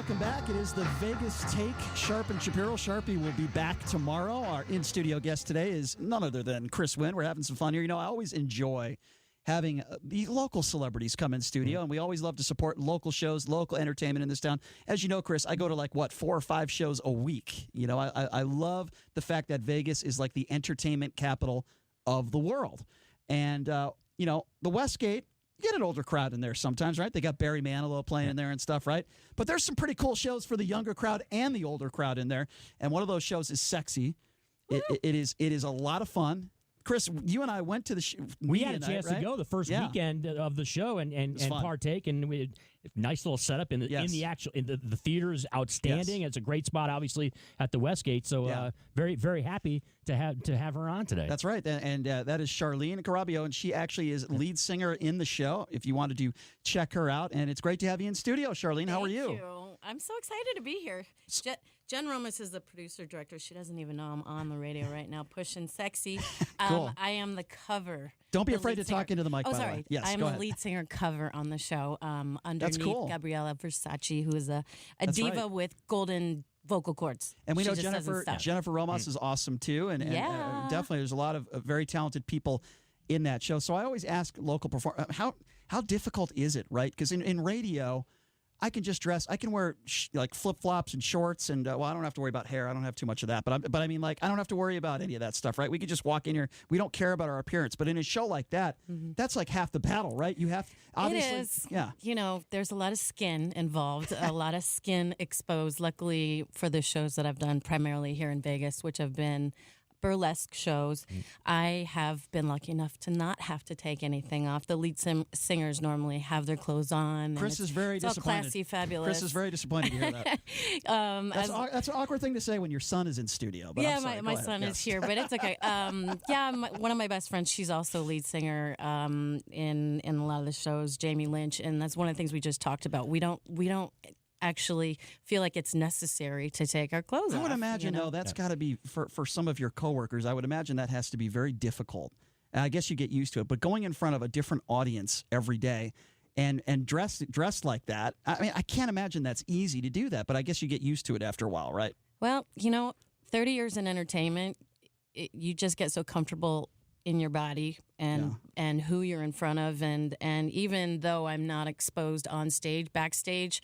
welcome back. It is the Vegas Take. Sharp and Shapiro. Sharpie will be back tomorrow. Our in-studio guest today is none other than Chris Wynn. We're having some fun here. You know, I always enjoy having the local celebrities come in studio, and we always love to support local shows, local entertainment in this town. As you know, Chris, I go to 4 or 5 shows a week. You know, I love the fact that Vegas is like the entertainment capital of the world. And, you know, the Westgate, you get an older crowd in there sometimes, right? They got Barry Manilow playing in there and stuff, right? But there's some pretty cool shows for the younger crowd and the older crowd in there. And one of those shows is Sexyy. It is a lot of fun. Chris, you and I went to the show. We had a chance to go the first weekend of the show and partake, and we had a nice little setup in the theater is outstanding. Yes. It's a great spot, obviously, at the Westgate. So very, very happy to have her on today. That's right, and that is Charlene Carabeo, and she actually is lead singer in the show. If you wanted to check her out, and it's great to have you in studio, Charlene. How are you? Thank you. I'm so excited to be here. Jen Romas is the producer-director. She doesn't even know I'm on the radio right now, pushing Sexyy. Cool. I am the cover. Don't be afraid to talk into the mic, by the way. Yes, I am the lead singer cover on the show underneath Gabriella Versace, who is a diva with golden vocal cords. And we know Jennifer Romas is awesome, too. And definitely there's a lot of very talented people in that show. So I always ask local performers, how difficult is it, right? Because in radio, I can just dress. I can wear flip flops and shorts, and I don't have to worry about hair. I don't have too much of that. But I mean, I don't have to worry about any of that stuff, right? We could just walk in here. We don't care about our appearance. But in a show like that, that's like half the battle, right? You have obviously, it is. Yeah. You know, there's a lot of skin involved, a lot of skin exposed. Luckily for the shows that I've done, primarily here in Vegas, which have been burlesque shows, I have been lucky enough to not have to take anything off. The lead singers normally have their clothes on. Chris is very disappointed. All classy, fabulous. Chris is very disappointed to hear that. That's an awkward thing to say when your son is in studio. But my son is here, but it's okay. One of my best friends, she's also lead singer in a lot of the shows, Jamie Lynch, and that's one of the things we just talked about. We don't actually feel like it's necessary to take our clothes off. I would imagine, that's got to be, for some of your coworkers, I would imagine that has to be very difficult. And I guess you get used to it. But going in front of a different audience every day and dressed like that, I mean, I can't imagine that's easy to do that. But I guess you get used to it after a while, right? Well, 30 years in entertainment, you just get so comfortable in your body and who you're in front of. And even though I'm not exposed on stage, backstage,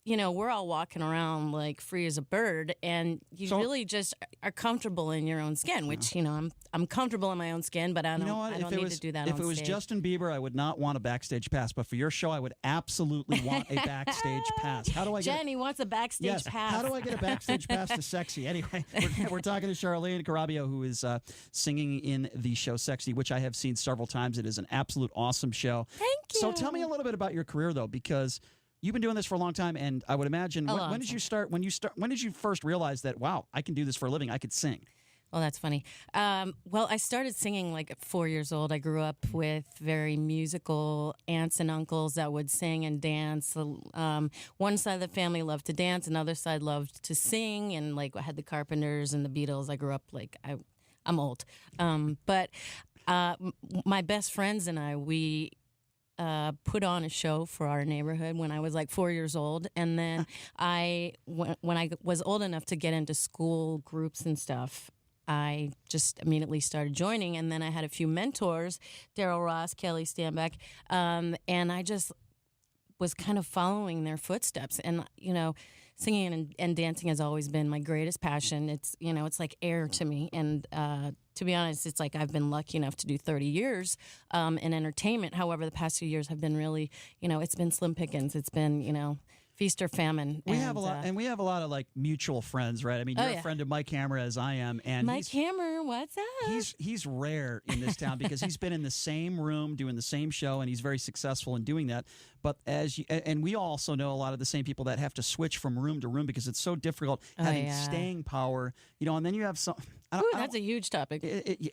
we're all walking around like free as a bird, and you really just are comfortable in your own skin, which, I'm comfortable in my own skin, but I don't need to do that on stage. If it was Justin Bieber, I would not want a backstage pass, but for your show, I would absolutely want a backstage pass. How do I get Jenny wants a backstage pass. How do I get a backstage pass to Sexyy? Anyway, we're talking to Charlene Carabeo, who is singing in the show Sexyy, which I have seen several times. It is an absolute awesome show. Thank you. So tell me a little bit about your career, though, because you've been doing this for a long time, and I would imagine when did you start? When did you first realize that, wow, I can do this for a living? I could sing. Well, that's funny. Well, I started singing at 4 years old. I grew up with very musical aunts and uncles that would sing and dance. One side of the family loved to dance, another side loved to sing, and I had the Carpenters and the Beatles. I grew up I'm old, but my best friends and we put on a show for our neighborhood when I was 4 years old. And then when I was old enough to get into school groups and stuff, I just immediately started joining. And then I had a few mentors, Daryl Ross, Kelly Stanback, and I just was kind of following their footsteps. And, singing and dancing has always been my greatest passion. It's, it's like air to me. And to be honest, it's I've been lucky enough to do 30 years in entertainment. However, the past few years have been really, it's been slim pickings. It's been, feast or famine. We have a lot of mutual friends, right? I mean, you're a friend of Mike Hammer, as I am, and Mike Hammer, what's up? He's rare in this town because he's been in the same room doing the same show, and he's very successful in doing that. But and we also know a lot of the same people that have to switch from room to room because it's so difficult having staying power, and then you have some. That's a huge topic.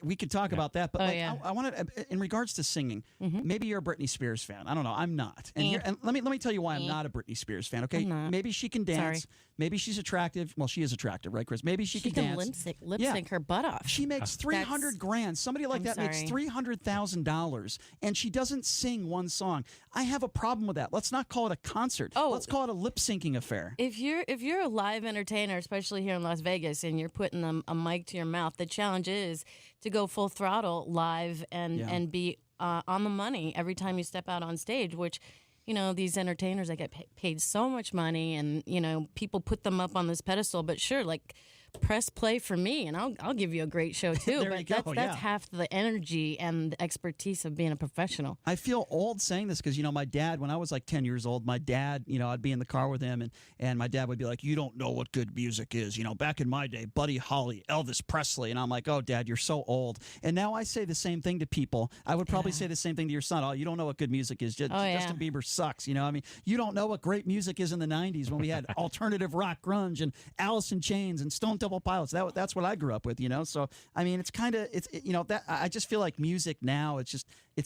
We could talk about that, but I want to, in regards to singing, maybe you're a Britney Spears fan. I don't know. I'm not. And let me tell you why I'm not a Britney Spears fan. fan, okay? Maybe she can dance. Sorry. Maybe she's attractive. Well, she is attractive, right, Chris? Maybe she can dance. Lip sync her butt off. She makes $300,000. Somebody like that makes $300,000, and she doesn't sing one song. I have a problem with that. Let's not call it a concert. Let's call it a lip syncing affair. If you're a live entertainer, especially here in Las Vegas, and you're putting a mic to your mouth, the challenge is to go full throttle live and be on the money every time you step out on stage, which, you know, these entertainers, they get paid so much money, and, you know, people put them up on this pedestal. But sure, like, press play for me, and I'll give you a great show too. There but you go. That's half the energy and the expertise of being a professional. I feel old saying this because, you know, my dad, when I was like 10 years old, my dad, you know, I'd be in the car with him, and my dad would be like, "You don't know what good music is. You know, back in my day, Buddy Holly, Elvis Presley." And I'm like, "Oh, Dad, you're so old." And now I say the same thing to people. I would probably say the same thing to your son. "Oh, you don't know what good music is. Justin Bieber sucks." You know, I mean, you don't know what great music is in the 90s when we had alternative rock, grunge, and Alice in Chains and Stone Temple Pilots. That's what I grew up with, you know. So I mean, it's kind of you know, that I just feel like music now, it's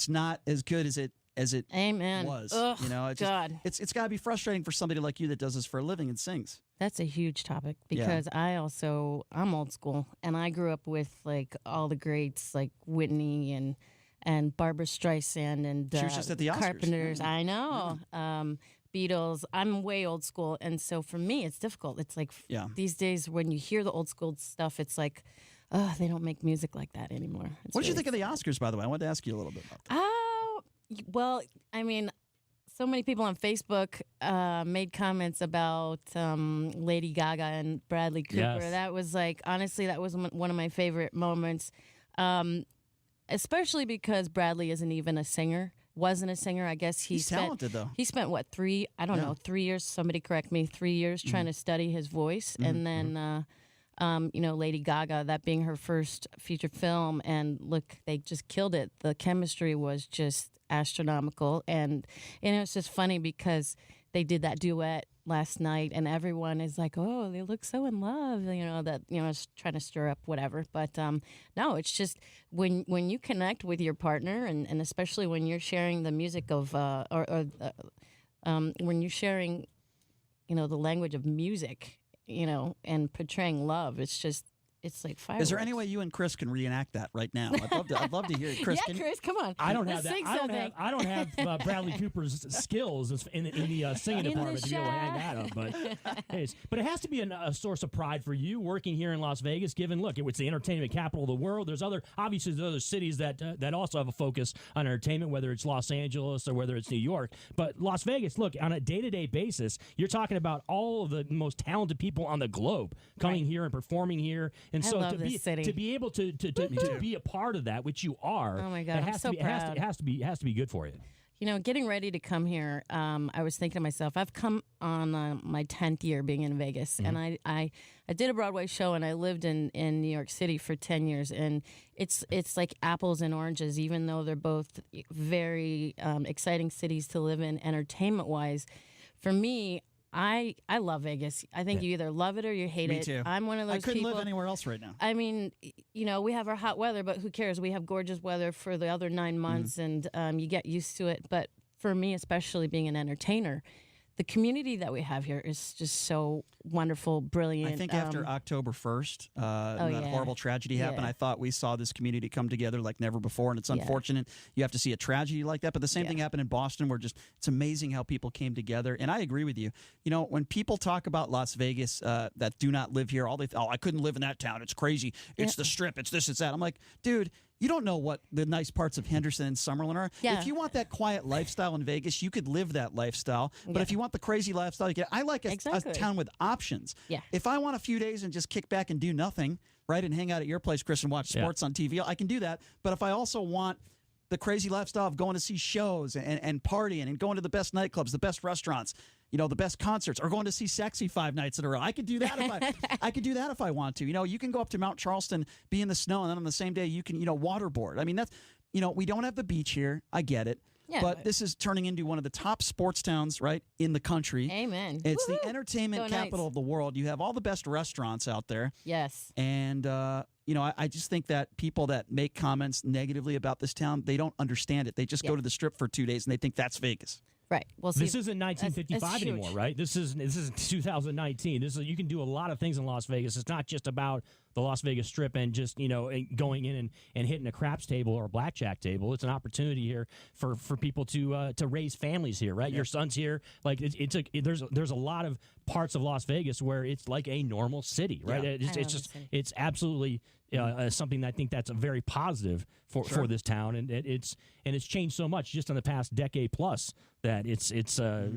not as good as it Amen. was. Ugh, you know, it's got to be frustrating for somebody like you that does this for a living and sings. That's a huge topic because I'm old school, and I grew up with like all the greats like Whitney and Barbra Streisand and she was just at the Oscars. Carpenters. I know. Beatles. I'm way old school, and so for me, it's difficult. It's like these days when you hear the old school stuff, it's like, they don't make music like that anymore. What did you think of the Oscars, by the way? I wanted to ask you a little bit about that. Oh, well, I mean, so many people on Facebook made comments about Lady Gaga and Bradley Cooper. Yes. That was like, honestly, that was one of my favorite moments, especially because Bradley isn't even a singer. Wasn't a singer. I guess he's talented, though. He spent, what, 3 years, somebody correct me, 3 years trying to study his voice. And then, you know, Lady Gaga, that being her first feature film, and look, they just killed it. The chemistry was just astronomical. And it's just funny because they did that duet last night, and everyone is like, "Oh, they look so in love," you know, that, you know, it's trying to stir up whatever. But no, it's just when you connect with your partner, and especially when you're sharing the music of when you're sharing, you know, the language of music, you know, and portraying love, it's like fireworks. Is there any way you and Chris can reenact that right now? I'd love to hear it, Chris. Chris, come on. I don't have that. I don't have Bradley Cooper's skills in the singing department to be able to hang that up. But it has to be a source of pride for you working here in Las Vegas. Given, look, it's the entertainment capital of the world. There's other cities that also have a focus on entertainment, whether it's Los Angeles or whether it's New York. But Las Vegas, look, on a day-to-day basis, you're talking about all of the most talented people on the globe coming here and performing here. And so to be able to be a part of that, which you are, oh my God, it has I'm to so be, proud. it has to be good for you. You know, getting ready to come here, I was thinking to myself, I've come on my 10th year being in Vegas, and I did a Broadway show, and I lived in New York City for 10 years, and it's like apples and oranges, even though they're both very exciting cities to live in entertainment-wise. For me, I love Vegas. I think you either love it or you hate it. Me too. I'm one of those people. I couldn't live anywhere else right now. I mean, you know, we have our hot weather, but who cares? We have gorgeous weather for the other 9 months, and you get used to it. But for me, especially being an entertainer, the community that we have here is just so wonderful, brilliant. I think after October 1st, that horrible tragedy happened, I thought we saw this community come together like never before, and it's unfortunate you have to see a tragedy like that, but the same thing happened in Boston where it's amazing how people came together, and I agree with you. You know, when people talk about Las Vegas that do not live here, I couldn't live in that town, it's crazy, it's the Strip, it's this, it's that. I'm like, dude, you don't know what the nice parts of Henderson and Summerlin are. Yeah. If you want that quiet lifestyle in Vegas, you could live that lifestyle. But if you want the crazy lifestyle, I like a town with options. Yeah. If I want a few days and just kick back and do nothing, right, and hang out at your place, Chris, and watch sports on TV, I can do that. But if I also want the crazy lifestyle of going to see shows and partying and going to the best nightclubs, the best restaurants, you know, the best concerts, or going to see Sexyy 5 nights in a row. I could do that if I want to. You know, you can go up to Mount Charleston, be in the snow, and then on the same day you can, you know, waterboard. I mean, that's, you know, we don't have the beach here. I get it. Yeah, but this is turning into one of the top sports towns, right, in the country. Amen. It's the entertainment capital of the world. You have all the best restaurants out there. Yes. And, you know, I just think that people that make comments negatively about this town, they don't understand it. They just go to the Strip for 2 days and they think that's Vegas. Right. Well, see, this isn't 1955 anymore, right? This is 2019. You can do a lot of things in Las Vegas. It's not just about the Las Vegas Strip and just going in and hitting a craps table or a blackjack table. It's an opportunity here for people to raise families here, right? Yeah. Your son's here. Like there's a lot of parts of Las Vegas where it's like a normal city, right? Yeah. It's absolutely something that I think that's a very positive for this town, and it's changed so much just in the past decade plus that it's a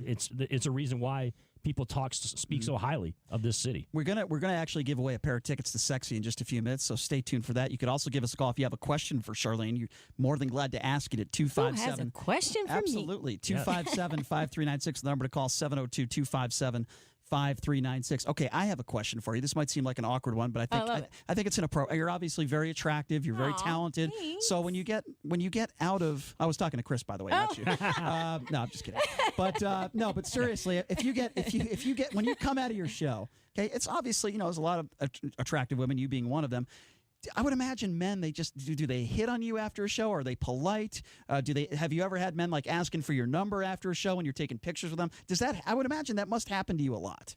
reason why people speak so highly of this city. We're gonna actually give away a pair of tickets to Sexyy in just a few minutes, so stay tuned for that. You could also give us a call if you have a question for Charlene. You're more than glad to ask it at 257. Who has a question for Absolutely. me? 257-5396, the number to call, 702-257-5396. Okay, I have a question for you. This might seem like an awkward one, but I think it's inappropriate. You're obviously very attractive. You're very talented. Thanks. So when you get out of, I was talking to Chris, by the way, not you. No, I'm just kidding. But but seriously, if you get when you come out of your show, okay, it's obviously there's a lot of attractive women, you being one of them. I would imagine men, they just do they hit on you after a show? Are they polite? Have you ever had men like asking for your number after a show when you're taking pictures with them? I would imagine that must happen to you a lot.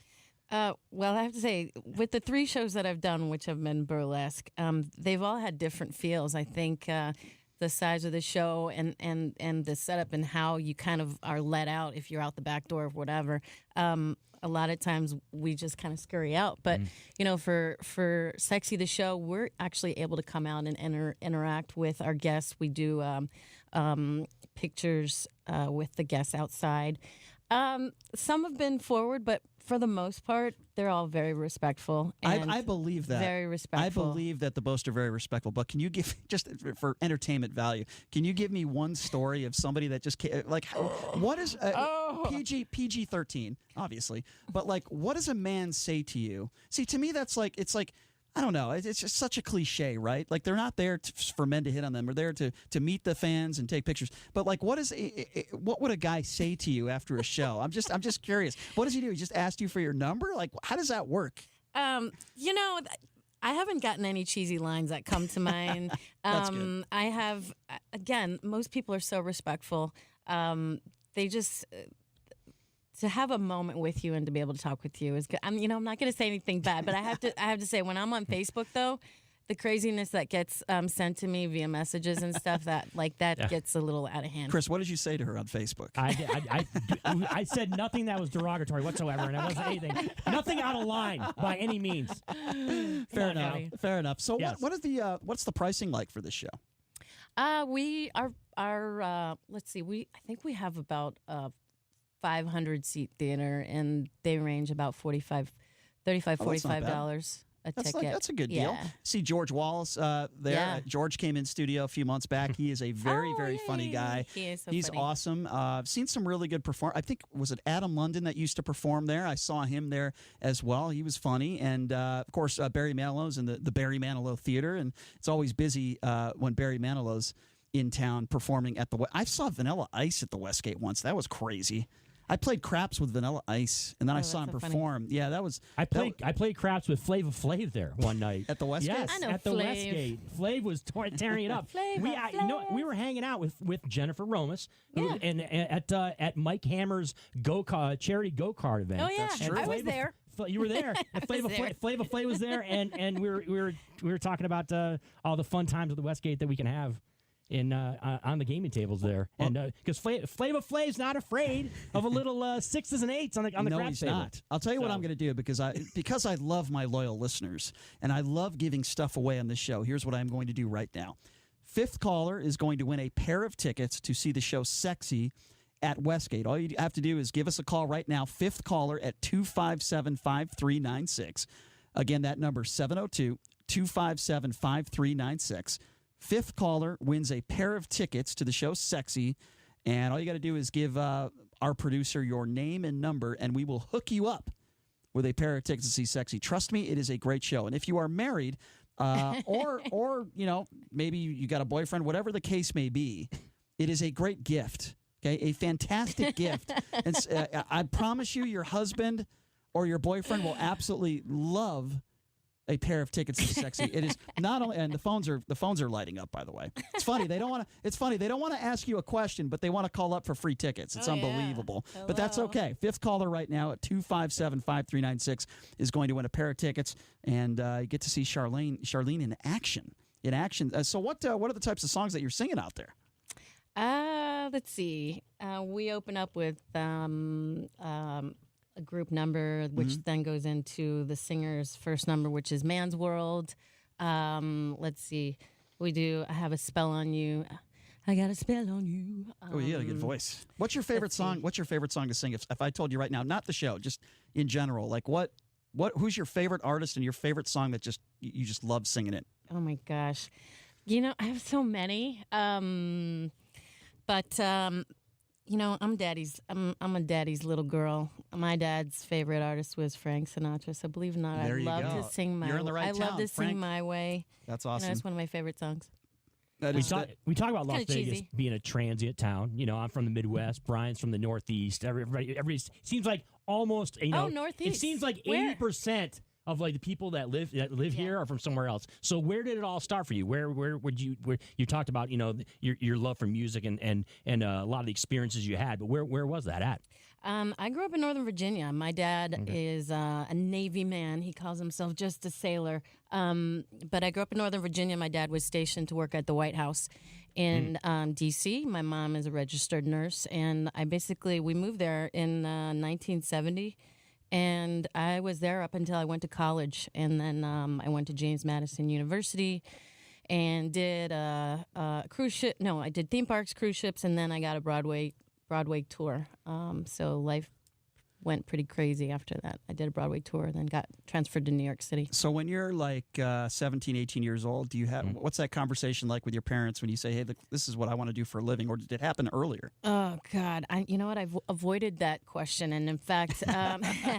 Well, I have to say, with the 3 shows that I've done, which have been burlesque, they've all had different feels. I think the size of the show and the setup and how you kind of are let out if you're out the back door or whatever. A lot of times we just kind of scurry out. But, for Sexyy the show, we're actually able to come out and interact with our guests. We do pictures with the guests outside. Some have been forward, but for the most part, they're all very respectful. And I believe that. Very respectful. I believe that the Boast are very respectful. But can you give, just for entertainment value, can you give me one story of somebody that just what is PG-13, obviously, but what does a man say to you? See, to me, it's like. I don't know. It's just such a cliche, right? Like they're not there for men to hit on them. They're there to meet the fans and take pictures. But what would a guy say to you after a show? I'm just curious. What does he do? He just asked you for your number? Like, how does that work? I haven't gotten any cheesy lines that come to mind. That's good. I have, again, most people are so respectful. They just. To have a moment with you and to be able to talk with you is good. I'm not going to say anything bad, but I have to say, when I'm on Facebook, though, the craziness that gets sent to me via messages and stuff, that gets a little out of hand. Chris, what did you say to her on Facebook? I said nothing that was derogatory whatsoever, and it wasn't anything, nothing out of line by any means. Fair enough. So yes. What's the pricing like for this show? We are let's see, I think we have about 500-seat theater, and they range about $45 a ticket. That's a good deal. See George Wallace there. Yeah. George came in studio a few months back. He is a very funny guy. He's funny. Awesome. I've seen some really good I think, was it Adam London that used to perform there? I saw him there as well. He was funny. And, of course, Barry Manilow's in the Barry Manilow Theater, and it's always busy when Barry Manilow's in town performing at I saw Vanilla Ice at the Westgate once. That was crazy. I played craps with Vanilla Ice, and then I saw him perform. Funny. Yeah, that was. I played craps with Flava Flav there one night at the Westgate. Yes, I know at the Westgate. Flav was tearing it up. We were hanging out with Jennifer Romas, and at Mike Hammer's charity go-kart event. Oh yeah, I was there. You were there. Flava Flav was there, and we were talking about all the fun times at the Westgate that we can have on the gaming tables there, and because Flava Flav's not afraid of a little 6s and 8s on the no, craps he's table. not. I'll tell you what I'm going to do because I love my loyal listeners and I love giving stuff away on this show. Here's what I'm going to do right now. 5th caller is going to win a pair of tickets to see the show Sexyy at Westgate. All you have to do is give us a call right now. 5th caller at 257-5396. Again, that number 702-257-5396. 5th caller wins a pair of tickets to the show Sexyy, and all you got to do is give our producer your name and number, and we will hook you up with a pair of tickets to see Sexyy. Trust me, it is a great show. And if you are married, or maybe you got a boyfriend, whatever the case may be, it is a great gift. Okay, a fantastic gift. And I promise you, your husband or your boyfriend will absolutely love a pair of tickets to Sexyy. It is not only, and the phones are lighting up. By the way, it's funny they don't want to. It's funny they don't want to ask you a question, but they want to call up for free tickets. It's unbelievable, but that's okay. Fifth caller right now at 257-5396 is going to win a pair of tickets, and you get to see Charlene in action. So what are the types of songs that you're singing out there? Let's see. We open up with a group number, which then goes into the singer's first number, which is Man's World. Let's see. We do I Have a Spell on You. I got a spell on you. Oh, yeah, good voice. What's your favorite song? What's your favorite song to sing? If I told you right now, not the show, just in general, like who's your favorite artist and your favorite song that you just love singing it? Oh my gosh. I have so many. But I'm a daddy's little girl. My dad's favorite artist was Frank Sinatra. So believe it or not, I love to sing my way. You're in the right town, I love to Frank. sing My Way. That's awesome. It's one of my favorite songs. We talk about Las Vegas cheesy. being a transient town. I'm from the Midwest. Brian's from the Northeast. Everybody seems like almost Northeast. It seems like 80% of like the people that live here are from somewhere else. So where did it all start for you? Where you talked about your love for music and a lot of the experiences you had, but where was that at? I grew up in Northern Virginia. My dad is a Navy man. He calls himself just a sailor. But I grew up in Northern Virginia. My dad was stationed to work at the White House in D.C. My mom is a registered nurse, and we moved there in 1970. And I was there up until I went to college, and then I went to James Madison University and did a cruise ship. No, I did theme parks, cruise ships, and then I got a Broadway tour. So life went pretty crazy after that. I did a Broadway tour, then got transferred to New York City. So when you're like 17, 18 years old, do you have what's that conversation like with your parents when you say, hey, this is what I want to do for a living, or did it happen earlier? Oh, God. You know what? I've avoided that question. And in fact, I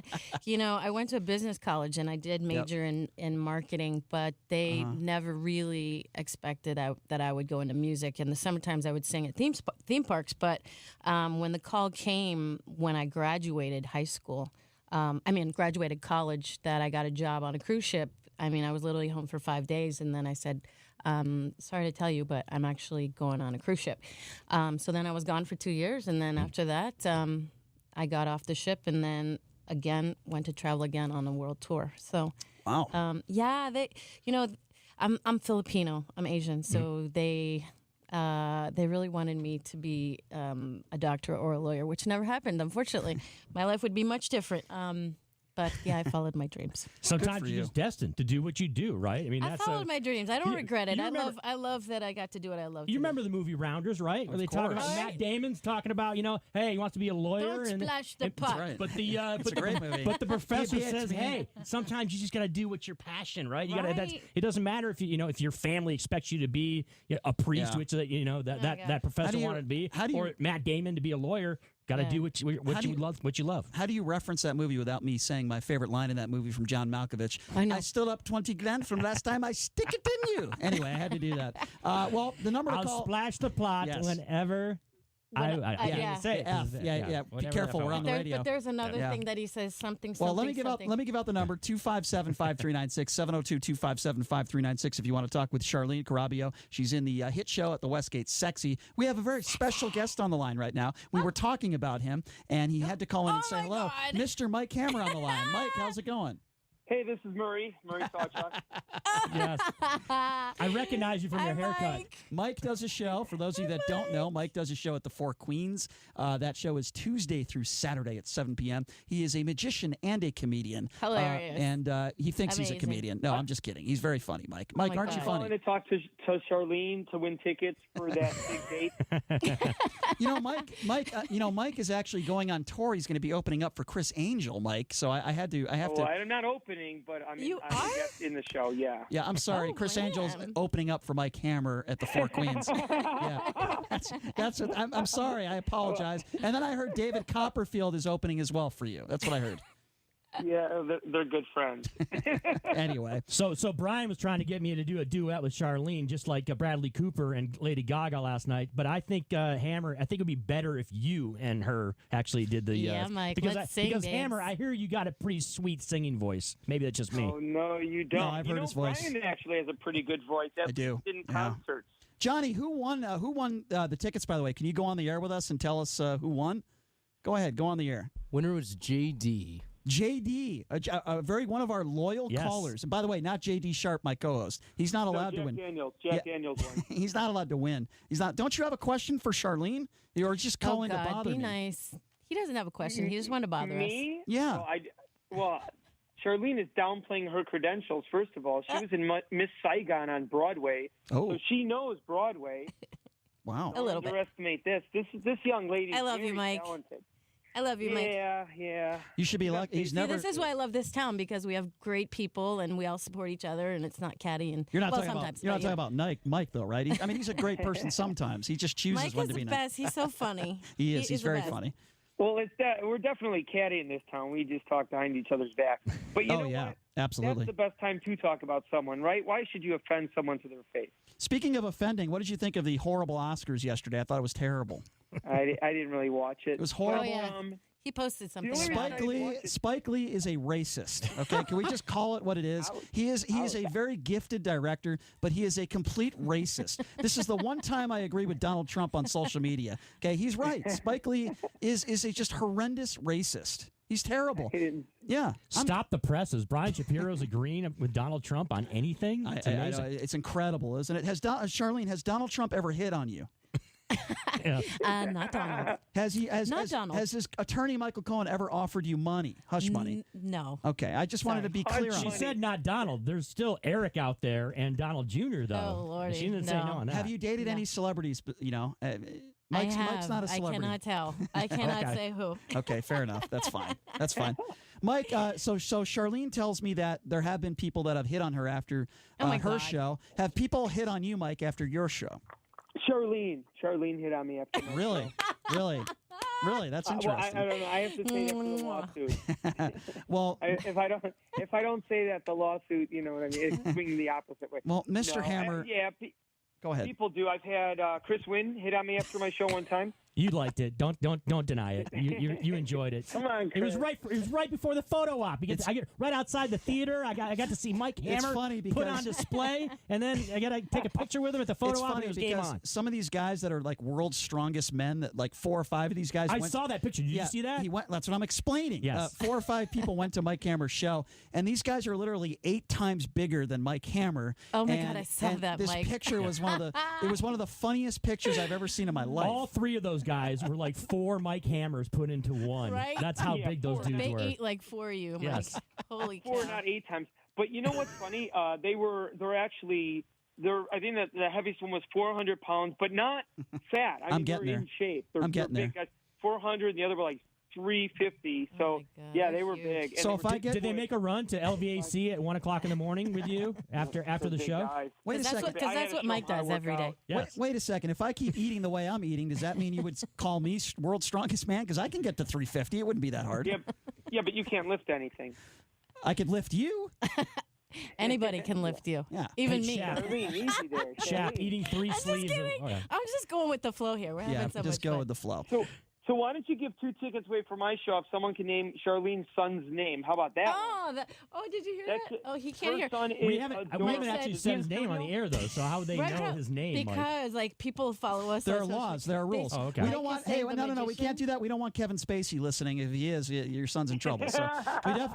went to a business college and I did major in marketing, but they never really expected that I would go into music. In the summer times, I would sing at theme parks. But when the call came when I graduated high school, graduated college, that I got a job on a cruise ship. I was literally home for 5 days, and then I said, sorry to tell you, but I'm actually going on a cruise ship. So then I was gone for 2 years, and then after that, I got off the ship, and then again went to travel again on a world tour. So, wow, I'm Filipino, I'm Asian, so they really wanted me to be a doctor or a lawyer, which never happened, unfortunately. My life would be much different. But yeah, I followed my dreams. Sometimes you're just destined to do what you do, right? I followed my dreams. I don't regret it. I love that I got to do what I love. You remember the movie Rounders, right? Where they talk about Matt Damon's talking about, hey, he wants to be a lawyer. Don't splash the puck. Right. But it's a great movie. But the professor says, hey, sometimes you just got to do what's your passion, right? It doesn't matter if if your family expects you to be a priest, which that professor wanted to be, or Matt Damon to be a lawyer. Got to do what you love. How do you reference that movie without me saying my favorite line in that movie from John Malkovich? I still up 20 grand from last time I stick it in you. Anyway, I had to do that. Well, the number to call. I'll splash the plot whenever. I say it. Be careful, we're on the radio. But there's another thing that he says something. Well, let me give out the number 257-5396 702-257-5396 if you want to talk with Charlene Carabeo. She's in the hit show at the Westgate, Sexyy. We have a very special guest on the line right now. We were talking about him, and he had to call in and say hello. God. Mr. Mike Hammer on the line. Mike, how's it going? Hey, this is Murray Sawchuk. Yes. I recognize you from your haircut. Mike does a show. For those of you that don't know, Mike does a show at the Four Queens. That show is Tuesday through Saturday at 7 p.m. He is a magician and a comedian. Hilarious. And he thinks he's a comedian. No, I'm just kidding. He's very funny, Mike. Mike, aren't you funny? I'm going to talk to Charlene to win tickets for that big date. Mike is actually going on tour. He's going to be opening up for Chris Angel, Mike. So I have to. I'm not opening. But I'm a guest in the show, yeah. Yeah, I'm sorry. Chris Angel's opening up for Mike Hammer at the Four Queens. Yeah, that's it. I'm sorry. I apologize. And then I heard David Copperfield is opening as well for you. That's what I heard. Yeah, they're good friends. Anyway. So Brian was trying to get me to do a duet with Charlene, just like Bradley Cooper and Lady Gaga last night. But I think Hammer, I think it would be better if you and her actually did the. Yeah, Mike, because let's sing, because babes. Hammer, I hear you got a pretty sweet singing voice. Maybe that's just me. Oh no, you don't. No, I've heard his voice. Brian actually has a pretty good voice. I do. In concerts. Johnny, who won? The tickets? By the way, can you go on the air with us and tell us who won? Go ahead, go on the air. Winner was JD. JD, one of our loyal callers. And by the way, not JD Sharp, my co-host. He's not allowed to win. Jack Daniels won. He's not allowed to win. He's not. Don't you have a question for Charlene? You're just calling to bother be me. Nice. He doesn't have a question. He just wanted to bother us. Me? Yeah. Well, Charlene is downplaying her credentials. First of all, she was in Miss Saigon on Broadway, so she knows Broadway. Wow. A little bit. Underestimate this. This young lady. I love you, Mike. Talented. I love you, Mike. Yeah. You should be lucky. See, this is why I love this town, because we have great people and we all support each other, and it's not catty. And You're not well, talking sometimes, about. You're not talking about Mike, though, right? He's a great person sometimes. He just chooses Mike when is to be the nice. best. He's so funny. He is. He's the very best. funny. Well, we're definitely catty in this town. We just talk behind each other's back. But you know what? Absolutely. That's the best time to talk about someone, right? Why should you offend someone to their face? Speaking of offending, what did you think of the horrible Oscars yesterday? I thought it was terrible. I didn't really watch it. It was horrible. Oh, yeah. He posted something. Spike Lee is a racist. Okay, can we just call it what it is? He is a very gifted director, but he is a complete racist. This is the one time I agree with Donald Trump on social media. Okay, he's right. Spike Lee is a just horrendous racist. He's terrible. Yeah. Stop the presses. Brian Shapiro's agreeing with Donald Trump on anything. It's amazing. I know, it's incredible, isn't it? Charlene, has Donald Trump ever hit on you? Not Donald. Has Donald. Has his attorney Michael Cohen ever offered you money, hush money? No. Okay, I just wanted to be clear on She that. said not Donald. There's still Eric out there and Donald Jr. though. Oh, Lordy, She didn't say no on that. Have you dated any celebrities? Mike's not a celebrity. I cannot tell. I cannot say who. Okay, fair enough. That's fine. That's fine. Mike, so Charlene tells me that there have been people that have hit on her after her God. show. Have people hit on you, Mike, after your show? Charlene hit on me after my Really? Really? That's interesting. I don't know. I have to say that for the lawsuit. Well, if I don't say that, the lawsuit, you know what I mean, it's swinging the opposite way. Well, Mr. Hammer. Go ahead. People do. I've had Chris Wynn hit on me after my show one time. You liked it. Don't deny it. You enjoyed it. Come on, Chris. It was right before the photo op. I get right outside the theater. I got to see Mike Hammer put on display, and then I got to take a picture with him at the photo op. And it was game on. Some of these guys that are like world's strongest men, that like 4 or 5 of these guys. I saw that picture. Did you see that? He went. That's what I'm explaining. Yes. 4 or 5 people went to Mike Hammer's show, and these guys are literally 8 times bigger than Mike Hammer. Oh my God, I saw that. This Mike. picture was one of the funniest pictures I've ever seen in my life. All 3 of those guys were like 4 Mike Hammers put into one. Right? That's how big those dudes they were. ate like 4 of you. I'm Yes. like, holy cow. 4, not 8 times. But you know what's funny? I think that the heaviest one was 400 pounds, but not fat. I mean, getting they're there. in shape. I'm getting big there. guys. 400, and the other were like 350. So Oh my God, yeah, they that's were huge. big. So if I get, Did they make a run to LVAC at 1:00 in the morning with you after the big show? guys. wait a second. Because that's what Mike does every day. Yes. Wait a second. If I keep eating the way I'm eating, does that mean you would call me world's strongest man? Because I can get to 350. It wouldn't be that hard. Yeah, but you can't lift anything. I could lift you. Anybody can lift you. Yeah. Even Hey, me. Shap. Charlene, easy there. Shap Charlene. eating 3 I'm just sleeves. kidding. I'm just going with the flow here. We're having Yeah, so just much go fun. with the flow. So why don't you give 2 tickets away for my show if someone can name Charlene's son's name? How about that? Did you hear That's that? it. Oh, he can't Her hear. son is we haven't actually Is said he his in name on the studio? air, though, so how would they know his name? Mike? Because people follow us. There on are social laws. There are media. rules. Oh, okay. We don't want. Hey, no. We can't do that. We don't want Kevin Spacey listening. If he is, your son's in trouble. So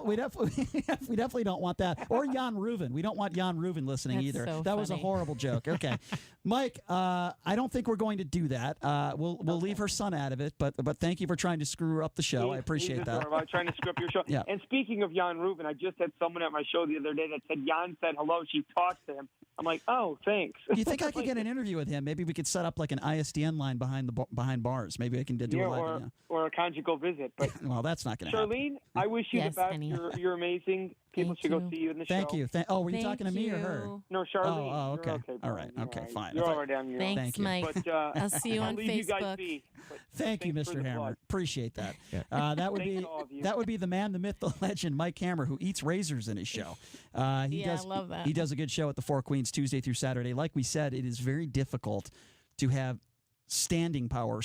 we definitely don't want that. Or Jan Reuven. We don't want Jan Reuven listening That's either. so That was a funny. horrible joke. Okay, Mike. I don't think we're going to do that. We'll leave her son out of it. But thank you for trying to screw up the show. I appreciate that. I'm trying to screw up your show. Yeah. And speaking of Jan Reuven, I just had someone at my show the other day that said Jan said hello. She talked to him. I'm like, oh, thanks. You think I could get an interview with him? Maybe we could set up like an ISDN line behind bars. Maybe I can do a live. or a conjugal visit. But well, that's not going to happen. Charlene, I wish you Yes, the best. honey. You're amazing. People should go see you in the show. Thank you. Were you talking to me or her? No, Charlene. Oh, okay. Okay, all right. Okay, fine. You're already on your own. Thanks, Mike. But, I'll see you on I'll leave Facebook. You guys be, Thank you, Mr. Hammer. Appreciate that. That would be the man, the myth, the legend, Mike Hammer, who eats razors in his show. I love that. He does a good show at the Four Queens Tuesday through Saturday. Like we said, it is very difficult to have staying power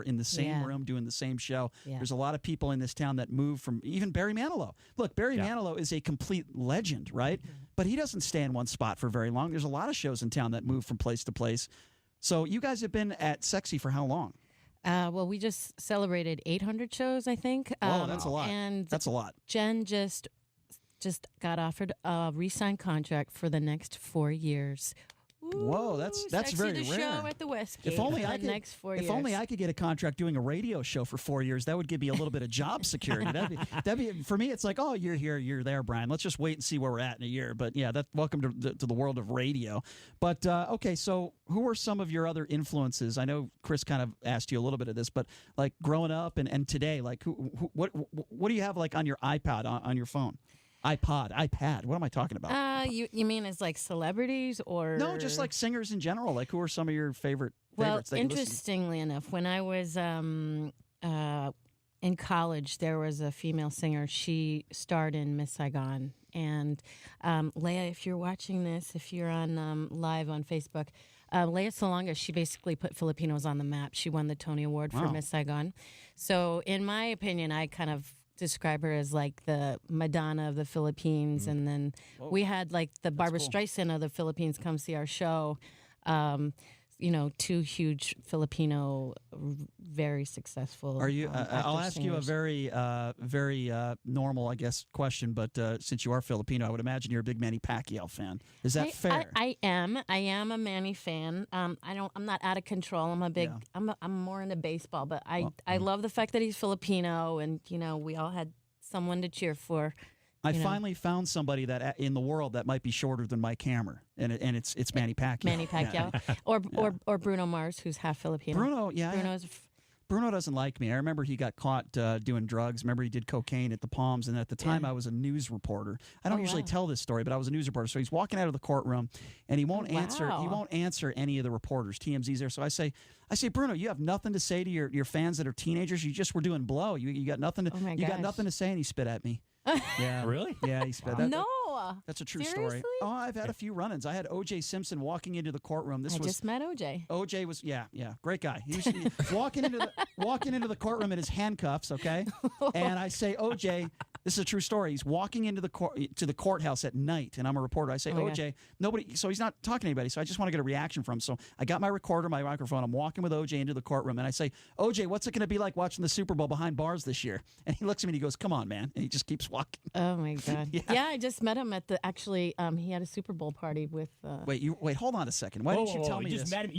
in the same room doing the same show. There's a lot of people in this town that move from, even Barry Manilow. Look, Barry Manilow is a complete legend, right? But he doesn't stay in one spot for very long. There's a lot of shows in town that move from place to place. So you guys have been at Sexyy for how long? Well, we just celebrated 800 shows, I think. Oh, that's a lot. And that's a lot. Jen just got offered a re-signed contract for the next 4 years. Whoa, that's very rare. Show at the Westgate. If only I could. Next 4 years. If only I could get a contract doing a radio show for 4 years, that would give me a little bit of job security. That'd be for me. It's like, oh, you're here, you're there, Brian. Let's just wait and see where we're at in a year. But yeah, welcome to the world of radio. But okay, so who are some of your other influences? I know Chris kind of asked you a little bit of this, but like growing up and today, like what do you have like on your iPad on your phone? iPad. What am I talking about? You mean as like celebrities or no, just like singers in general. Like who are some of your favorites? Well, interestingly enough, when I was in college, there was a female singer. She starred in Miss Saigon. And Leia, if you're watching this, if you're on live on Facebook, Leia Salonga, she basically put Filipinos on the map. She won the Tony Award for Miss Saigon. So in my opinion, I kind of describe her as like the Madonna of the Philippines. And then we had like the Barbara Streisand of the Philippines come see our show. Two huge Filipino, very successful. Are you? I'll ask singers. you a very normal, I guess, question. But since you are Filipino, I would imagine you're a big Manny Pacquiao fan. Is that fair? I am a Manny fan. I'm not out of control. I'm a big. Yeah. I'm more into baseball, but I love the fact that he's Filipino, and we all had someone to cheer for. I finally found somebody that in the world that might be shorter than Mike Hammer, and it's Manny Pacquiao. Manny Pacquiao, or Bruno Mars, who's half Filipino. Bruno doesn't like me. I remember he got caught doing drugs. Remember he did cocaine at the Palms, and at the time I was a news reporter. I don't usually tell this story, but I was a news reporter. So he's walking out of the courtroom, and he won't answer. He won't answer any of the reporters. TMZ's there. So I say, Bruno, you have nothing to say to your fans that are teenagers. You just were doing blow. You got nothing to. Got nothing to say, and he spit at me. Yeah, really? Yeah, he spit. No. That's a true Seriously? story. Oh, I've had a few run-ins. I had O.J. Simpson walking into the courtroom. I just met O.J. O.J. was great guy. He was walking into the courtroom in his handcuffs. Okay, and I say, O.J., this is a true story. He's walking into the courthouse at night, and I'm a reporter. I say, O.J., nobody. So he's not talking to anybody. So I just want to get a reaction from him. So I got my recorder, my microphone. I'm walking with O.J. into the courtroom, and I say, O.J., what's it going to be like watching the Super Bowl behind bars this year? And he looks at me and he goes, come on, man. And he just keeps walking. Oh my God. Yeah, I just met him at he had a Super Bowl party with. Wait, hold on a second. Why didn't you tell me just this? Met him.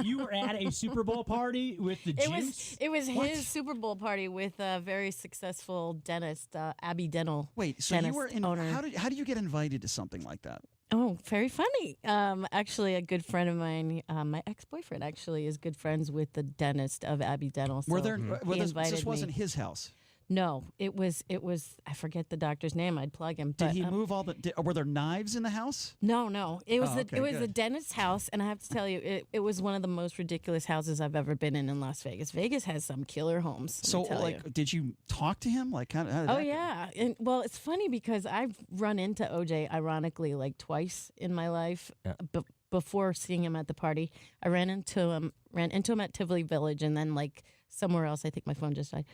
You were at a Super Bowl party with the juice? It was his Super Bowl party with a very successful dentist, Abby Dental. Wait, so you were in? How do you get invited to something like that? Oh, very funny. Actually, a good friend of mine, my ex-boyfriend, actually is good friends with the dentist of Abby Dental. So this wasn't his house. No, it was. I forget the doctor's name. I'd plug him. Did he move all the? Were there knives in the house? No. It was the dentist's house, and I have to tell you, it was one of the most ridiculous houses I've ever been in Las Vegas. Vegas has some killer homes. So, did you talk to him? Like, how did that go? And well, it's funny because I've run into OJ ironically like twice in my life. Yeah. Before seeing him at the party, I ran into him at Tivoli Village, and then like somewhere else. I think my phone just died.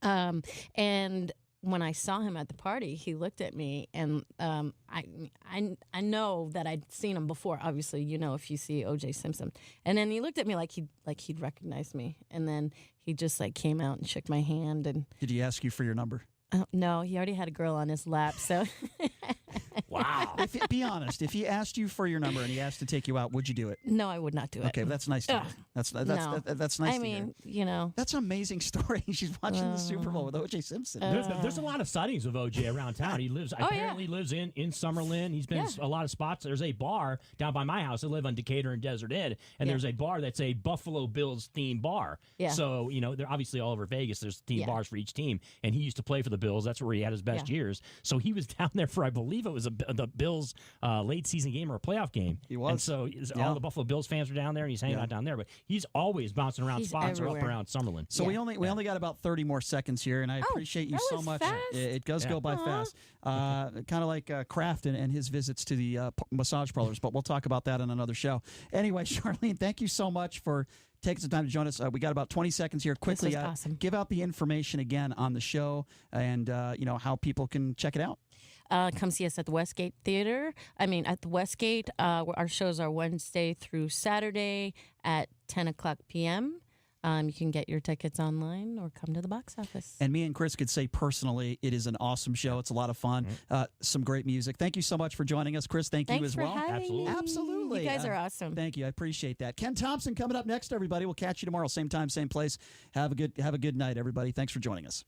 And when I saw him at the party, he looked at me, and I know that I'd seen him before. Obviously, if you see O.J. Simpson, and then he looked at me like he'd recognized me, and then he just like came out and shook my hand. And did he ask you for your number? No, he already had a girl on his lap. So, wow. Be honest. If he asked you for your number and he asked to take you out, would you do it? No, I would not do it. Okay, that's nice to hear. That's No. nice. I to mean, hear. That's an amazing story. She's watching the Super Bowl with O.J. Simpson. There's a lot of sightings of O.J. around town. He lives lives in Summerlin. He's been a lot of spots. There's a bar down by my house. I live on Decatur and Desert Inn, and there's a bar that's a Buffalo Bills themed bar. Yeah. So they're obviously all over Vegas. There's themed bars for each team, and he used to play for the Bills. That's where he had his best years. So he was down there for, I believe it was the Bills late season game or a playoff game. He was. And so all the Buffalo Bills fans are down there, and he's hanging out down there. But he's always bouncing around spots or up around Summerlin. So we only got about 30 more seconds here, and I appreciate you so much. Fast. It does go by fast. Kind of like Kraft and his visits to the massage parlors, but we'll talk about that in another show. Anyway, Charlene, thank you so much for taking some time to join us. We got about 20 seconds here. Quickly, awesome. Give out the information again on the show and how people can check it out. Come see us at the Westgate Theater. At the Westgate, our shows are Wednesday through Saturday at 10 o'clock p.m. You can get your tickets online or come to the box office. And me and Chris could say personally, it is an awesome show. It's a lot of fun. Some great music. Thank you so much for joining us, Chris. Thanks you as well. Absolutely. You guys are awesome. Thank you. I appreciate that. Ken Thompson coming up next, everybody. We'll catch you tomorrow, same time, same place. Have a good night, everybody. Thanks for joining us.